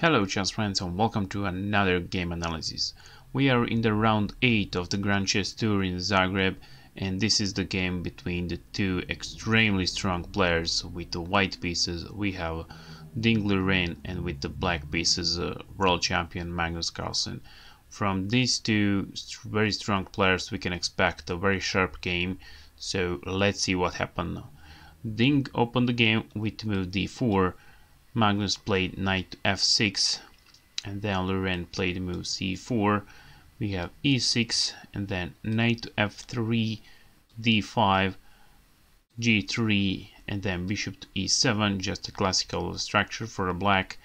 Hello chess friends and welcome to another game analysis. We are in the round 8 of the Grand Chess Tour in Zagreb, and this is the game between the two extremely strong players. With the white pieces we have Liren, and with the black pieces world champion Magnus Carlsen. From these two very strong players we can expect a very sharp game, so let's see what happened. Ding opened the game with move d4. Magnus played knight to f6, and then Liren played move c4. We have e6, and then knight to f3, d5, g3, and then bishop to e7, just a classical structure for a black.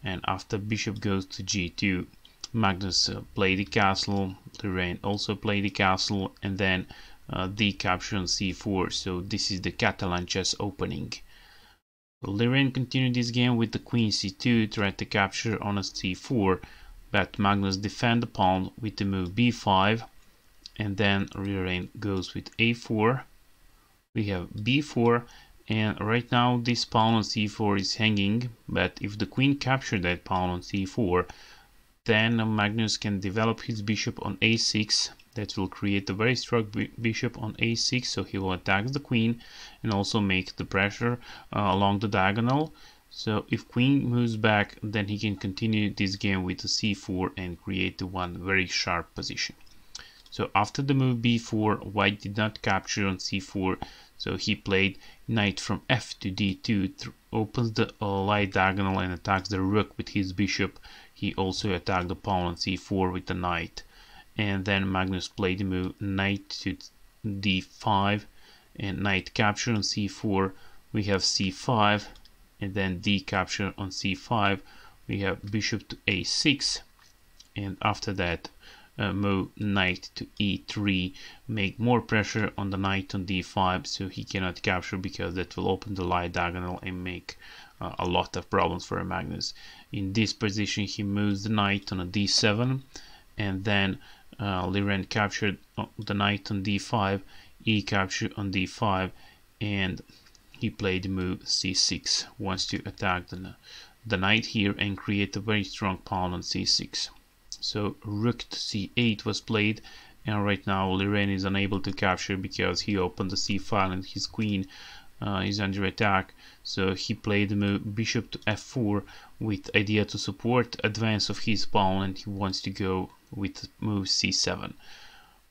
And after bishop goes to g2, Magnus played the castle, Liren also played the castle, and then d capture on c4. So this is the Catalan chess opening. Liren continued this game with the queen c2, tried to capture on a c4, but Magnus defend the pawn with the move b5, and then Liren goes with a4. We have b4, and right now this pawn on c4 is hanging, but if the queen captured that pawn on c4, then Magnus can develop his bishop on a6. That will create a very strong bishop on a6, so he will attack the queen and also make the pressure along the diagonal. So if queen moves back, then he can continue this game with the c4 and create one very sharp position. So after the move b4, white did not capture on c4, so he played knight from f to d2, opens the light diagonal and attacks the rook with his bishop. He also attacked the pawn on c4 with the knight. And then Magnus played the move knight to d5 and knight capture on c4. We have c5, and then d capture on c5. We have bishop to a6, and after that move knight to e3, make more pressure on the knight on d5, so he cannot capture because that will open the light diagonal and make a lot of problems for Magnus. In this position he moves the knight on a d7, and then Liren captured the knight on d5, e capture on d5, and he played the move c6, wants to attack the knight here and create a very strong pawn on c6. So rook to c8 was played, and right now Liren is unable to capture because he opened the c file and his queen is under attack. So he played the move bishop to f4 with idea to support advance of his pawn, and he wants to go with move c7.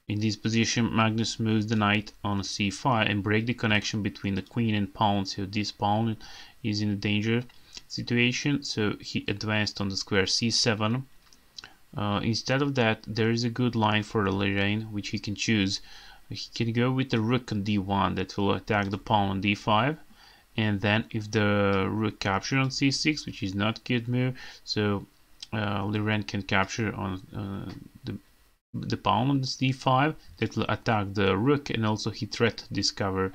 In this position Magnus moves the knight on c5 and break the connection between the queen and pawn, so this pawn is in a danger situation, so he advanced on the square c7. Instead of that, there is a good line for Liren which he can choose. He can go with the rook on d1, that will attack the pawn on d5, and then if the rook capture on c6, which is not good move, so Liren can capture on the pawn on this d5, that will attack the rook, and also he threat to discover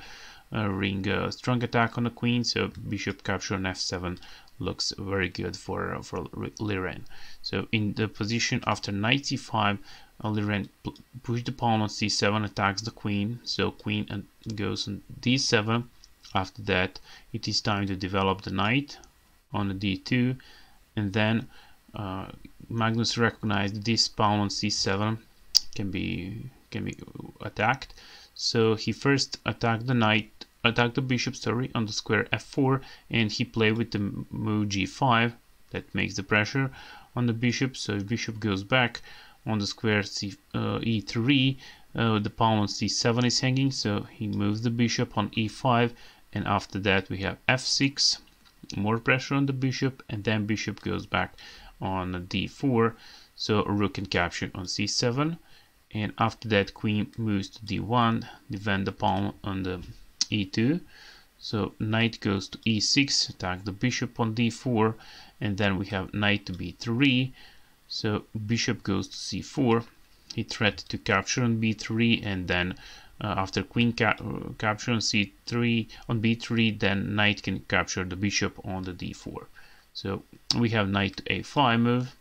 ring a strong attack on the queen, so bishop capture on f7 looks very good for Liren. So in the position after knight c5, Liren push the pawn on c7, attacks the queen, so queen goes on d7. After that it is time to develop the knight on the d2, and then Magnus recognized this pawn on c7 can be attacked, so he first attacked the bishop on the square f4, and he played with the move g5, that makes the pressure on the bishop. So if bishop goes back on the square e3, the pawn on c7 is hanging, so he moves the bishop on e5, and after that we have f6, more pressure on the bishop, and then bishop goes back on d4, so rook can capture on c7, and after that queen moves to d1, defend the pawn on the e2, so knight goes to e6, attack the bishop on d4, and then we have knight to b3, so bishop goes to c4, he threat to capture on b3, and then after queen capture on b3, then knight can capture the bishop on the d4. So we have knight to a5 move,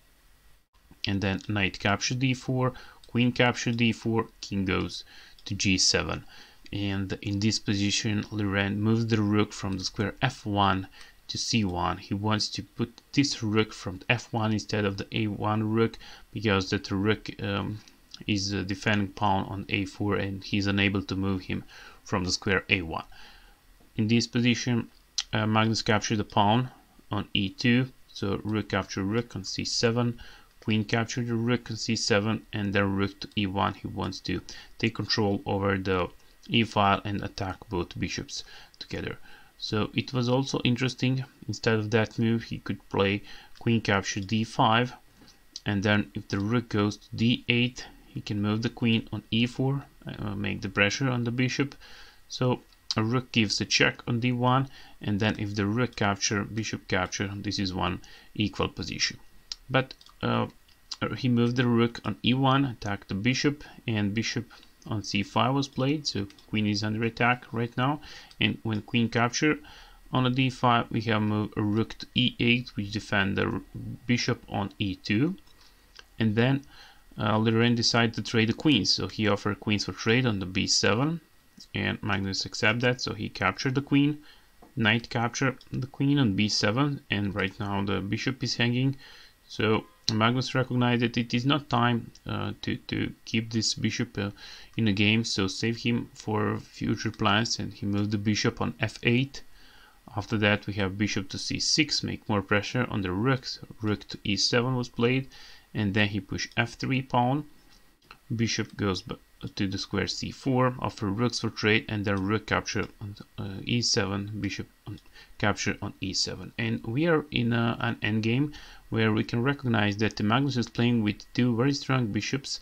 and then knight capture d4, queen capture d4, king goes to g7. And in this position Liren moves the rook from the square f1 to c1. He wants to put this rook from f1 instead of the a1 rook, because that rook is a defending pawn on a4 and he's unable to move him from the square a1. In this position, Magnus captured the pawn on e2, so rook capture rook on c7, queen captured the rook on c7, and then rook to e1. He wants to take control over the e file and attack both bishops together. So it was also interesting, instead of that move he could play queen capture d5, and then if the rook goes to d8 he can move the queen on e4, make the pressure on the bishop. So a rook gives a check on d1, and then if the rook capture, bishop capture, this is one equal position. But he moved the rook on e1, attacked the bishop, and bishop on c5 was played, so queen is under attack right now. And when queen capture on a d5, we have moved a rook to e8, which defend the bishop on e2. And then Liren decided to trade the queens, so he offered queens for trade on the b7, and Magnus accepted that, so he captured the queen. Knight captured the queen on b7, and right now the bishop is hanging. So Magnus recognized that it is not time to keep this bishop in the game, so save him for future plans, and he moved the bishop on f8. After that we have bishop to c6, make more pressure on the rook. So rook to e7 was played, and then he pushed f3 pawn. Bishop goes to the square c4, offer rooks for trade, and then rook capture on e7, bishop capture on e7. And we are in an endgame where we can recognize that Magnus is playing with two very strong bishops,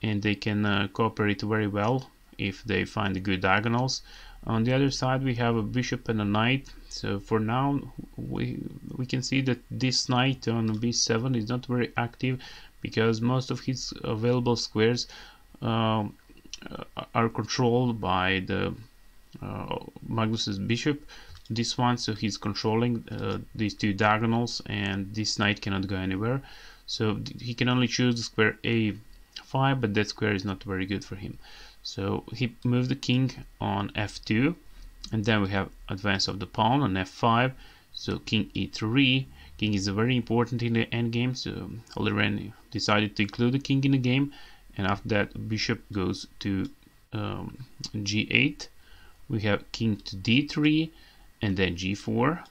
and they can cooperate very well if they find the good diagonals. On the other side we have a bishop and a knight, so for now we can see that this knight on b7 is not very active, because most of his available squares are controlled by the Magnus's bishop, this one, so he's controlling these two diagonals, and this knight cannot go anywhere, so he can only choose the square a5, but that square is not very good for him. So he moved the king on f2, and then we have advance of the pawn on f5, so king e3. King is very important in the endgame, so Liren decided to include the king in the game, and after that bishop goes to g8. We have king to d3, and then g4.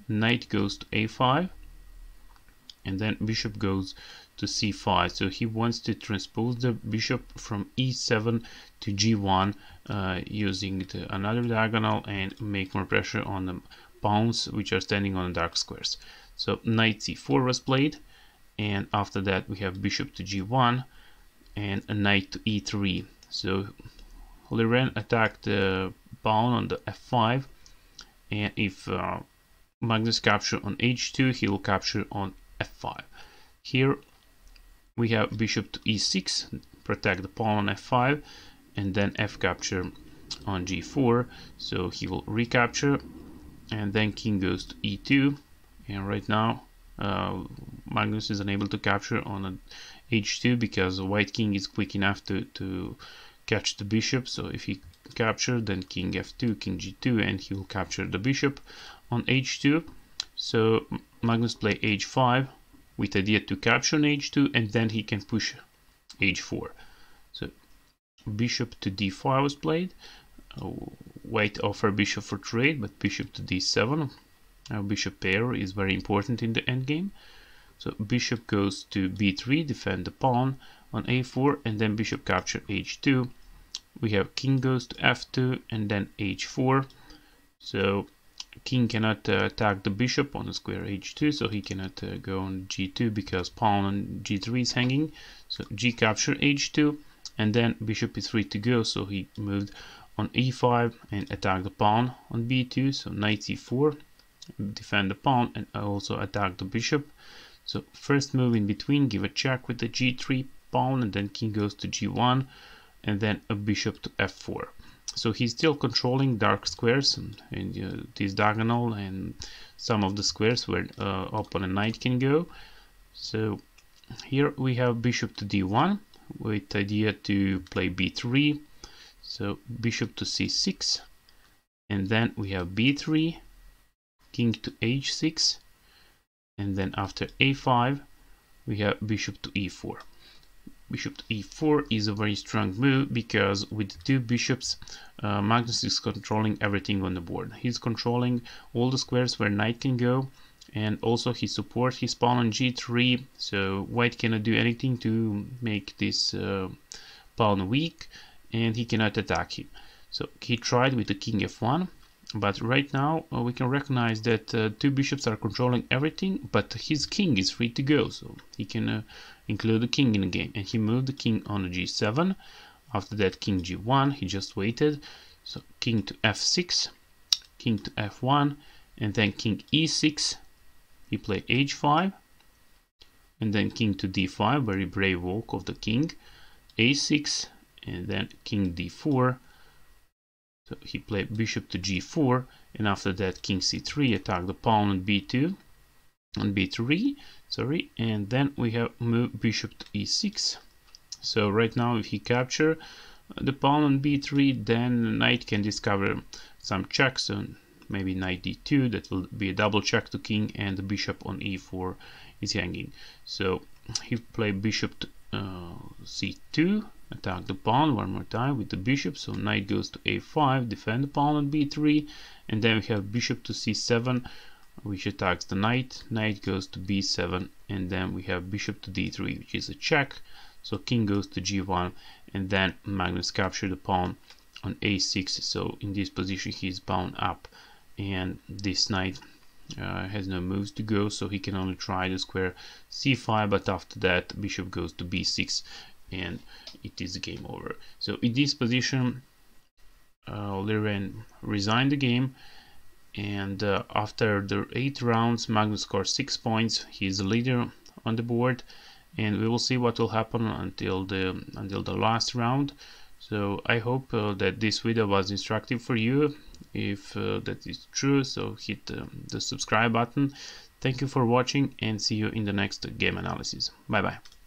Knight goes to a5, and then bishop goes to c5. So he wants to transpose the bishop from e7 to g1 using another diagonal and make more pressure on the pawns which are standing on the dark squares. So knight c4 was played, and after that we have bishop to g1 and a knight to e3. So Liren attacked the pawn on the f5, and if Magnus capture on h2, he will capture on f5. Here we have bishop to e6, protect the pawn on f5, and then f capture on g4, so he will recapture, and then king goes to e2, and right now Magnus is unable to capture on h2 because the white king is quick enough to catch the bishop. So if he capture, then king f2, king g2, and he will capture the bishop on h2. So Magnus play h5 with idea to capture on h2, and then he can push h4. So bishop to d5 was played. White offer bishop for trade, but bishop to d7. Bishop pair is very important in the endgame. So bishop goes to b3, defend the pawn on a4, and then bishop capture h2. We have king goes to f2, and then h4. So king cannot attack the bishop on the square h2, so he cannot go on g2 because pawn on g3 is hanging. So g capture h2, and then bishop is free to go, so he moved on e5 and attack the pawn on b2. So knight c4, defend the pawn, and also attack the bishop. So first move in between, give a check with the g3 pawn, and then king goes to g1, and then a bishop to f4. So he's still controlling dark squares and this diagonal and some of the squares where opponent knight can go. So here we have bishop to d1 with idea to play b3. So bishop to c6, and then we have b3, king to h6, and then after a5 we have bishop to e4. Bishop to e4 is a very strong move because with the two bishops, Magnus is controlling everything on the board. He's controlling all the squares where knight can go, and also he supports his pawn on g3, so white cannot do anything to make this pawn weak, and he cannot attack him. So he tried with the king f1, but right now we can recognize that two bishops are controlling everything, but his king is free to go, so he can include the king in the game, and he moved the king on g7. After that, king g1, he just waited, so king to f6, king to f1, and then king e6, he played h5, and then king to d5, very brave walk of the king, a6, and then king d4. So he played bishop to g4, and after that king c3, attack the pawn on b2, on b3, sorry, and then we have moved bishop to e6. So right now if he capture the pawn on b3, then the knight can discover some checks, so maybe knight d2, that will be a double check to king, and the bishop on e4 is hanging. So he played bishop to c2, attack the pawn one more time with the bishop, so knight goes to a5, defend the pawn on b3, and then we have bishop to c7, which attacks the knight, knight goes to b7, and then we have bishop to d3, which is a check, so king goes to g1, and then Magnus captured the pawn on a6, so in this position he is bound up, and this knight has no moves to go, so he can only try the square c5, but after that bishop goes to b6, and it is game over. So in this position Liren resigned the game, and after the 8 rounds Magnus scored 6 points. He is the leader on the board, and we will see what will happen until the last round. So I hope that this video was instructive for you. If that is true, so hit the subscribe button. Thank you for watching, and see you in the next game analysis. Bye bye.